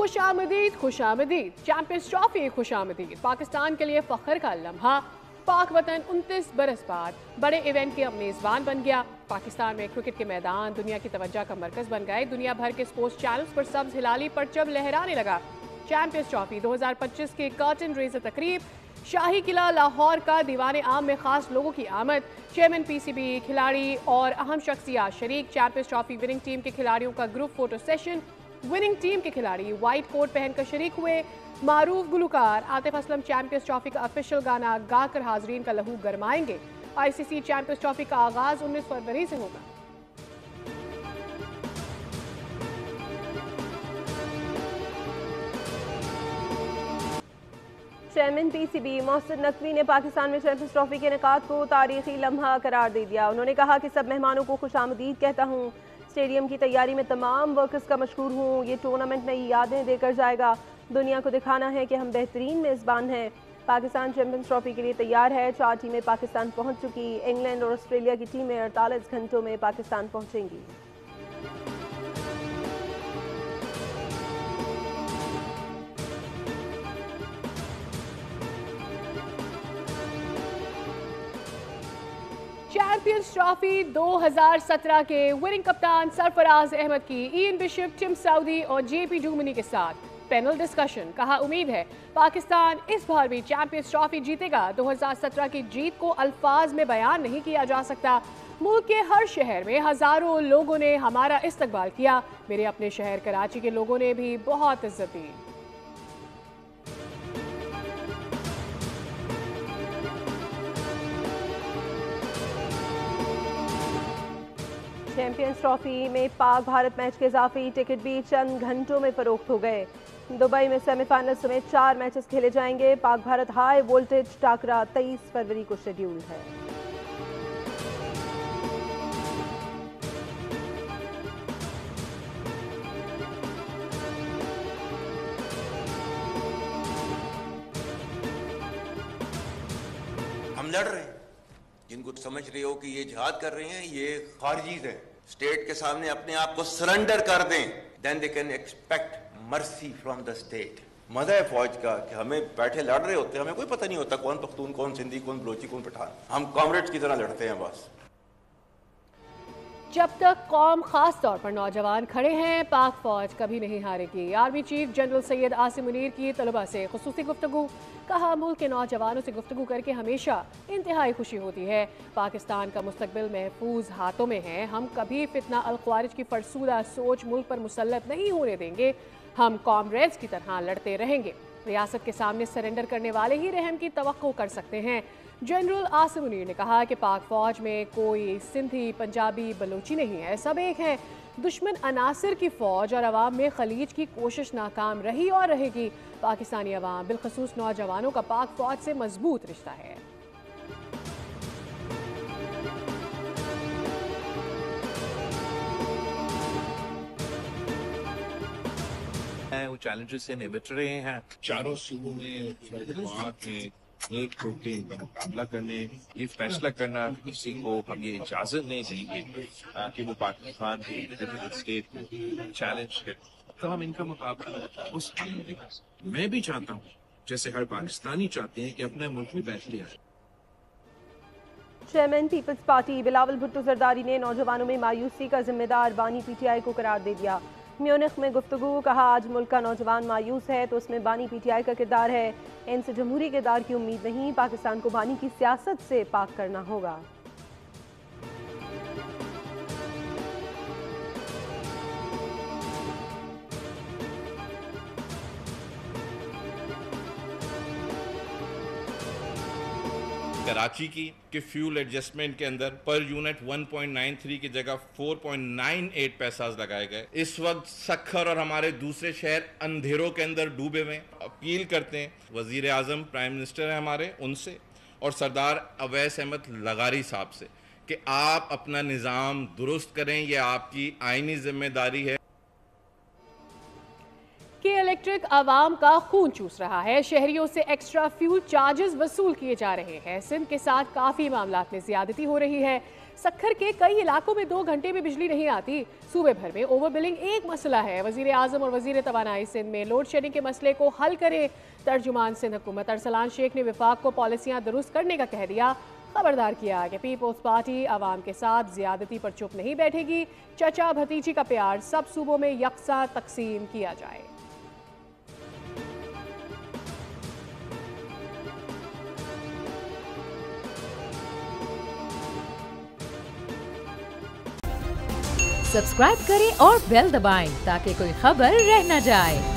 खुशामदीद खुशामदीद, champions trophy खुशामदीद। Pakistan के लिए फख्र का लम्हा। पाक वतन 29 बरस बाद बड़े इवेंट के अब मेज़बान बन गया। पाकिस्तान में क्रिकेट के मैदान दुनिया की तवज्जो का मरकज बन गए। दुनिया भर के स्पोर्ट्स चैनल्स पर सब्ज हिलाली परचम लहराने लगा। चैंपियंस ट्रॉफी 2025 के कर्टन रेज़र तकरीब, शाही किला लाहौर का दीवाने आम में खास लोगों की आमद, चेयरमैन पीसीबी, खिलाड़ी और अहम शख्सियात शरीक। चैंपियंस ट्रॉफी विनिंग टीम के खिलाड़ियों का group photo session. Winning team के खिलाड़ी व्हाइट कोट पहनकर शरीक हुए। मारूफ गुलकार आतिफ असलम चैंपियंस ट्रॉफी का ऑफिशियल गाना गाकर हाजरीन का लहू गरमाएंगे। आईसीसी चैंपियंस ट्रॉफी का आगाज 19 फरवरी से होगा। चेयरमैन पीसीबी मोहसिन नकवी ने पाकिस्तान में चैंपियंस ट्रॉफी के इनेकाद को तारीखी लम्हा करार दे दिया। उन्होंने कहा कि सब मेहमानों को खुशामदीद कहता हूँ। स्टेडियम की तैयारी में तमाम वर्कर्स का मशकूर हूँ। ये टूर्नामेंट नई यादें देकर जाएगा। दुनिया को दिखाना है कि हम बेहतरीन मेज़बान हैं। पाकिस्तान चैंपियंस ट्रॉफी के लिए तैयार है। 4 टीमें पाकिस्तान पहुँच चुकी। इंग्लैंड और ऑस्ट्रेलिया की टीमें 48 घंटों में पाकिस्तान पहुँचेंगी। चैंपियंस ट्रॉफी 2017 के विनिंग कप्तान सरफराज अहमद की इयन बिशप, टिम साउदी और जेपी डूमनी के साथ पैनल डिस्कशन। कहा उम्मीद है पाकिस्तान इस बार भी चैंपियंस ट्रॉफी जीतेगा। 2017 की जीत को अल्फाज में बयान नहीं किया जा सकता। मुल्क के हर शहर में हजारों लोगों ने हमारा इस्तकबाल किया। मेरे अपने शहर कराची के लोगों ने भी बहुत इज्जत दी। चैंपियंस ट्रॉफी में पाक भारत मैच के इजाफी टिकट भी चंद घंटों में फरोख्त हो गए। दुबई में सेमीफाइनल समेत 4 मैचेस खेले जाएंगे। पाक भारत हाई वोल्टेज टाकरा 23 फरवरी को शेड्यूल्ड है। हम लड़ रहे हैं, जिनको समझ रहे हो कि ये जिहाद कर रहे हैं, ये खारजीज हैं। स्टेट के सामने अपने आप को सरेंडर कर दें, then they can expect mercy from the state. मजा है फौज का कि हमें बैठे लड़ रहे होते हैं, हमें कोई पता नहीं होता कौन पख्तून, कौन सिंधी, कौन बलोची, कौन पठान। हम कॉमरेड्स की तरह लड़ते हैं बस। जब तक कौम खास तौर पर नौजवान खड़े हैं, पाक फौज कभी नहीं हारेगी। Army chief general Syed Asim Munir की तलबा से खुसूसी गुफ्तगू। कहा मुल्क के नौजवानों से गुफ्तगू करके हमेशा इंतहाई खुशी होती है। पाकिस्तान का मुस्तकबिल महफूज हाथों में है। हम कभी फितना अल ख्वारिज की फरसूदा सोच मुल्क पर मुसल्लत नहीं होने देंगे। हम कॉमरेड्स की तरह लड़ते रहेंगे। रियासत के सामने सरेंडर करने वाले ही रहम की तवक्को कर सकते हैं। जनरल आसिम मुनीर ने कहा कि पाक फौज में कोई सिंधी, पंजाबी, बलोची नहीं है, सब एक हैं। दुश्मन अनासिर की फौज और अवाम में खलीज की कोशिश नाकाम रही और रहेगी। पाकिस्तानी अवाम बिलखसूस नौजवानों का पाक फौज से मजबूत रिश्ता है। वो चैलेंजेस से निपट रहे हैं। चारों सूबों में एक प्रोटीन का मुकाबला करने, ये फैसला करना किसी को हम ये इजाजत नहीं देंगे कि वो पाकिस्तान के स्टेट को चैलेंज करे। तो हम इनका मुकाबला उस मैं भी चाहता हूँ, जैसे हर पाकिस्तानी चाहते हैं कि अपने मुल्क में बैठ लिया। Chairman Peoples Party Bilawal Bhutto Zardari ने नौजवानों में मायूसी का जिम्मेदार बानी पीटीआई को करार दे दिया। म्यूनिख में गुफ्तगू। कहा आज मुल्क का नौजवान मायूस है तो उसमें बानी पीटीआई का किरदार है। इनसे जमहूरी किरदार की उम्मीद नहीं। पाकिस्तान को बानी की सियासत से पाक करना होगा। कराची की फ्यूल एडजस्टमेंट के अंदर पर यूनिट 1.93 की जगह 4.98 पैसा लगाए गए। इस वक्त सखर और हमारे दूसरे शहर अंधेरों के अंदर डूबे हुए। अपील करते हैं वजीर आजम, प्राइम मिनिस्टर हैं हमारे, उनसे और सरदार अवैस अहमद लगारी साहब से कि आप अपना निज़ाम दुरुस्त करें। यह आपकी आईनी जिम्मेदारी है। कि इलेक्ट्रिक आवाम का खून चूस रहा है। शहरियों से एक्स्ट्रा फ्यूल चार्जेस वसूल किए जा रहे हैं। सिंध के साथ काफ़ी मामलात में ज़्यादती हो रही है। सक्खर के कई इलाकों में 2 घंटे में बिजली नहीं आती। सूबे भर में ओवर बिलिंग एक मसला है। वजीर आजम और वजीर तवानाई सिंध में लोड शेडिंग के मसले को हल करे। तर्जुमान सिंध हुकूमत अरसलान शेख ने विफाक को पॉलिसियां दुरुस्त करने का कह दिया। खबरदार किया कि पीपल्स पार्टी आवाम के साथ ज्यादती पर चुप नहीं बैठेगी। चचा भतीजी का प्यार सब सूबों में यकसा तकसीम किया जाए। सब्सक्राइब करें और बेल दबाएं ताकि कोई खबर रह न जाए।